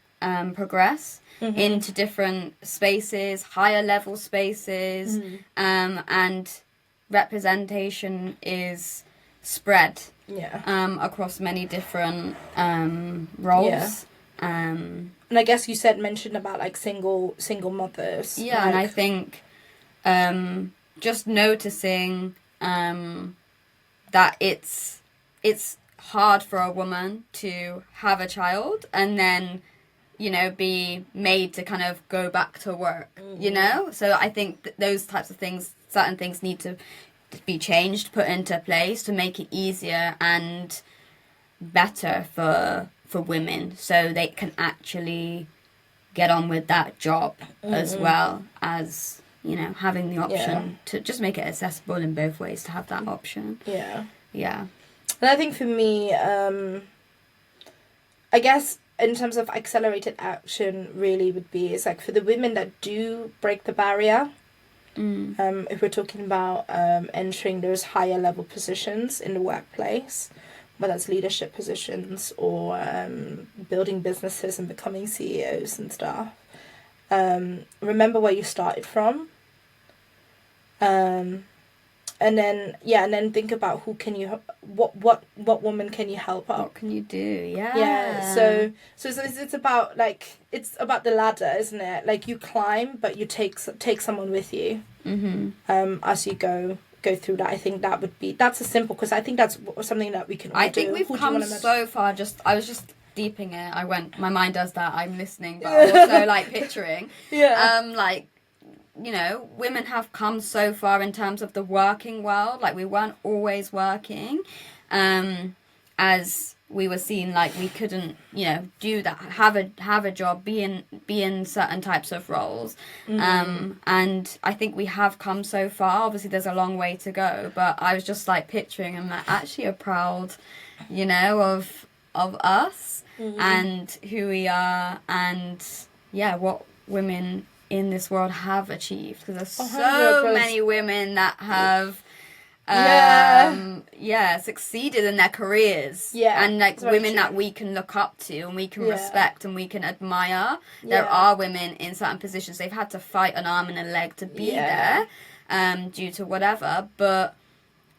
Speaker 1: progress into different spaces, higher level spaces, and representation is spread across many different roles. And
Speaker 2: I guess you mentioned about like single mothers.
Speaker 1: Yeah, and I think just noticing that it's hard for a woman to have a child and then, you know, be made to kind of go back to work, you know? So I think those types of things, certain things need to be changed, put into place to make it easier and better for women, so they can actually get on with that job as well as, you know, having the option to just make it accessible in both ways to have that option. Yeah.
Speaker 2: And I think for me, I guess in terms of accelerated action really would be, it's like for the women that do break the barrier, if we're talking about entering those higher level positions in the workplace, whether it's leadership positions or building businesses and becoming CEOs and stuff, remember where you started from. And then think about who can you, what woman can you help up?
Speaker 1: What can you do?
Speaker 2: Yeah. So it's about the ladder, isn't it? Like you climb, but you take someone with you. As you go through that. I think that's a simple, because I think that's something that we can all do.
Speaker 1: I think we've come so far. I was just deeping it. My mind does that. I'm listening, but also like picturing. Like, you know, women have come so far in terms of the working world. Like, we weren't always working as we were seen like we couldn't, do that, have a job, be in certain types of roles. And I think we have come so far. Obviously there's a long way to go, but I was just like picturing and like actually are proud, of us and who we are, and what women in this world have achieved, because there's so
Speaker 2: 100%.
Speaker 1: many women that have succeeded in their careers, and like women that we can look up to and we can respect and we can admire. There are women in certain positions, they've had to fight an arm and a leg to be there, due to whatever, but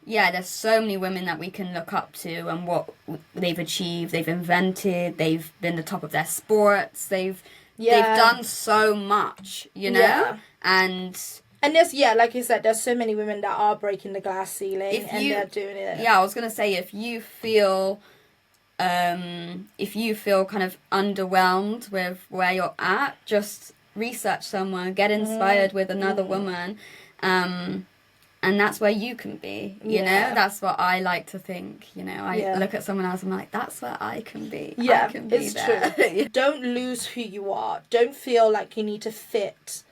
Speaker 1: there's so many women that we can look up to and what they've achieved, they've invented, they've been the top of their sports, they've done so much,
Speaker 2: And there's, like you said, there's so many women that are breaking the glass ceiling they're doing it.
Speaker 1: Yeah, I was going to say, if you feel kind of underwhelmed with where you're at, just research someone, get inspired with another woman, and that's where you can be, you know? That's what I like to think, I look at someone else and I'm like, that's where I can be.
Speaker 2: Yeah,
Speaker 1: I can be
Speaker 2: it's
Speaker 1: there.
Speaker 2: true. Don't lose who you are. Don't feel like you need to fit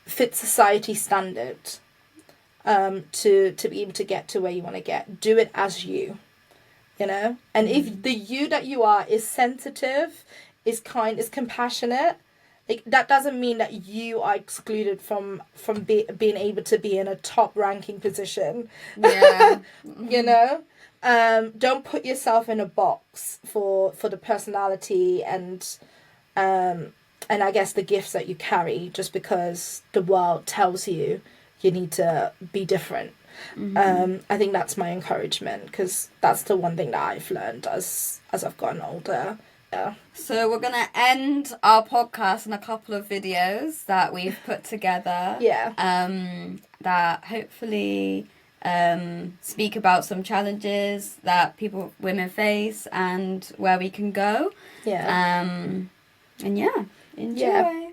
Speaker 2: society standard to be able to get to where you want to get. Do it as you, and if the you that you are is sensitive, is kind, is compassionate, like, that doesn't mean that you are excluded from being able to be in a top ranking position. Don't put yourself in a box for the personality and I guess the gifts that you carry, just because the world tells you need to be different. I think that's my encouragement, because that's the one thing that I've learned as I've gotten older. Yeah.
Speaker 1: So we're going to end our podcast on a couple of videos that we've put together. That hopefully speak about some challenges that women face and where we can go. Enjoy.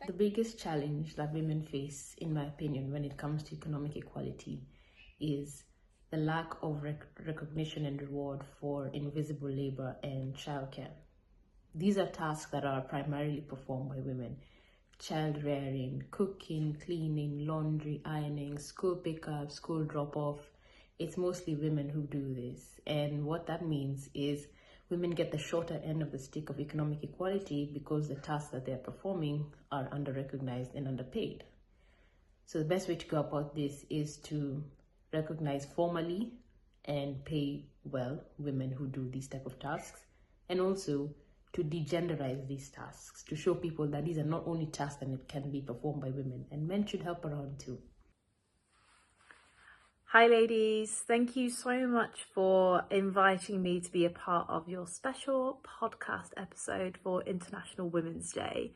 Speaker 5: The biggest challenge that women face, in my opinion, when it comes to economic equality is the lack of recognition and reward for invisible labor and childcare. These are tasks that are primarily performed by women. Child rearing, cooking, cleaning, laundry, ironing, school pickup, school drop-off. It's mostly women who do this. And what that means is women get the shorter end of the stick of economic equality because the tasks that they're performing are under-recognized and underpaid. So the best way to go about this is to recognize formally and pay well women who do these type of tasks, and also to degenderize these tasks, to show people that these are not only tasks and it can be performed by women, and men should help around too.
Speaker 6: Hi ladies, thank you so much for inviting me to be a part of your special podcast episode for International Women's Day.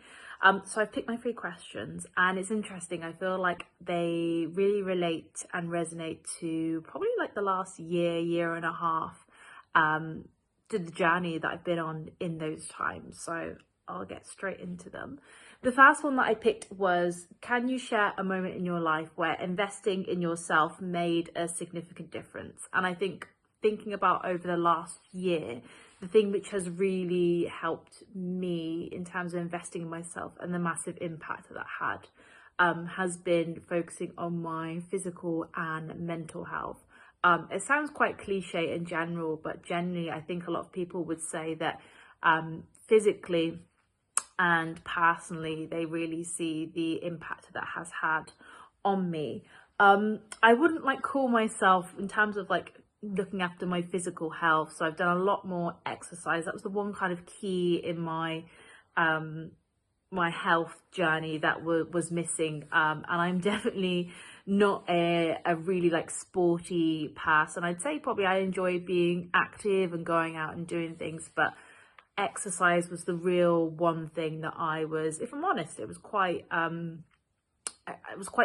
Speaker 6: So I've picked my 3 questions, and it's interesting. I feel like they really relate and resonate to probably like the last year and a half, to the journey that I've been on in those times. So I'll get straight into them. The first one that I picked was, can you share a moment in your life where investing in yourself made a significant difference? And I think, thinking about over the last year, the thing which has really helped me in terms of investing in myself and the massive impact that had has been focusing on my physical and mental health. It sounds quite cliche in general, but generally I think a lot of people would say that physically and personally they really see the impact that has had on me. I wouldn't call myself, in terms of looking after my physical health, so I've done a lot more exercise. That was the one kind of key in my my health journey that was missing, and I'm definitely not a really sporty person. I'd say probably I enjoy being active and going out and doing things, but exercise was the real one thing that I was, if I'm honest, it was quite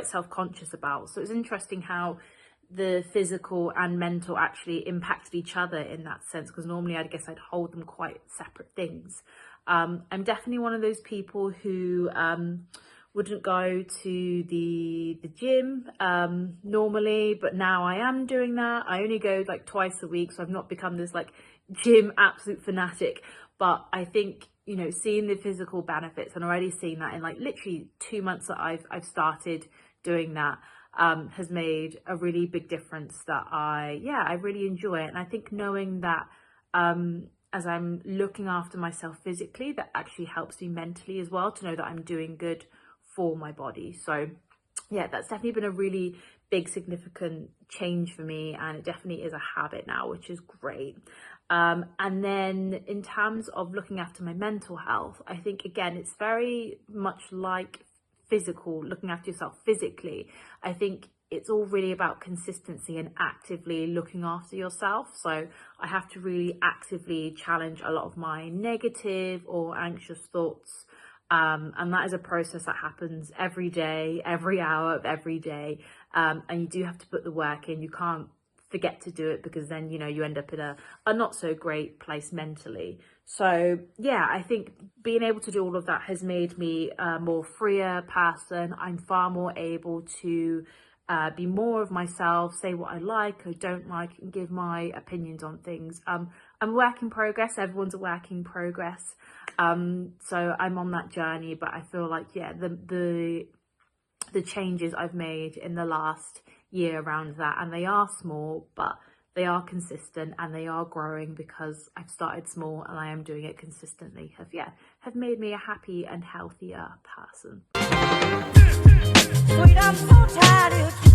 Speaker 6: self-conscious about. So it's interesting how the physical and mental actually impacted each other in that sense, because normally I guess I'd hold them quite separate things. I'm definitely one of those people who wouldn't go to the gym normally, but now I am doing that. I only go like twice a week, so I've not become this like gym absolute fanatic. But I think, you know, seeing the physical benefits and already seeing that in like literally 2 months that I've started doing that has made a really big difference that I really enjoy it. And I think knowing that as I'm looking after myself physically, that actually helps me mentally as well, to know that I'm doing good for my body. So yeah, that's definitely been a really big significant change for me, and it definitely is a habit now, which is great. And then in terms of looking after my mental health, I think again it's very much like physical, looking after yourself physically. I think it's all really about consistency and actively looking after yourself. So I have to really actively challenge a lot of my negative or anxious thoughts. And that is a process that happens every day, every hour of every day. And you do have to put the work in. You can't forget to do it, because then, you know, you end up in a not so great place mentally. So yeah, I think being able to do all of that has made me a more freer person. I'm far more able to be more of myself, say what I like, I don't like, and give my opinions on things. I'm a work in progress. Everyone's a work in progress. So I'm on that journey, but I feel like, yeah, the changes I've made in the last year around that, and they are small, but they are consistent and they are growing, because I've started small and I am doing it consistently, have made me a happy and healthier person.
Speaker 7: Sweet, I'm so tired.